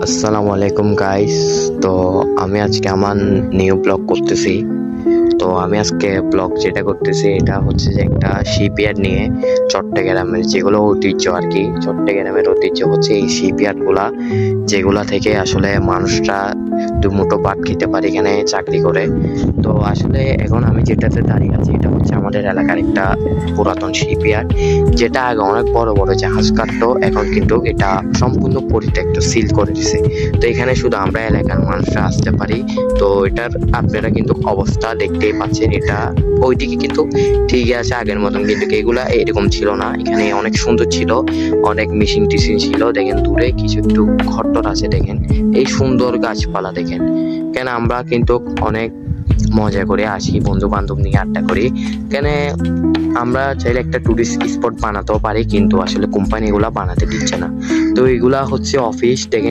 আসসালামু আলাইকুম গাইস। তো আমি আজকে আমার নিউ ব্লগ করতেছি। তো আমি আজকে ব্লগ যেটা করতেছি এটা হচ্ছে যে একটা শিপইয়ার্ড নিয়ে, চট্টগ্রামের যেগুলো ঐতিহ্য আর কি। চট্টগ্রামের ঐতিহ্য হচ্ছে এই শিপইয়ার্ডগুলা, যেগুলা থেকে আসলে মানুষরা দুমুঠো ভাত খেতে পারে এখানে চাকরি করে। তো আসলে এখন আমি যেটাতে দাঁড়িয়ে আছি এটা হচ্ছে আমাদের এলাকার একটা পুরাতন শিপইয়ার্ড, যেটা আগে অনেক বড় বড় জাহাজ কাটতো, এখন কিন্তু এটা সম্পূর্ণ পরিত্যক্ত, সিল করে দিছে। তো এখানে শুধু আমরা এলাকার মানুষরা আসতে পারি। তো এটার আপনারা কিন্তু অবস্থা দেখতেই পাচ্ছেন, এটা ওইদিকে কিন্তু ঠিকই আছে আগের মতন, কিন্তু এগুলা এরকম ছিল না। এখানে অনেক সুন্দর ছিল, অনেক মেশিন টিশিন ছিল। দেখেন দূরে কিছু একটু ঘরটর আছে, দেখেন এই সুন্দর গাছপালা দেখেন। কেন আমরা কিন্তু অনেক মজা করে আসি, বন্ধু বান্ধব নিয়ে আড্ডা করি। কেন আমরা চাইলে একটা টুরিস্ট স্পট বানাতেও পারি, কিন্তু আসলে কোম্পানি এগুলা বানাতে দিচ্ছে না। তো এগুলা হচ্ছে অফিস, দেখেন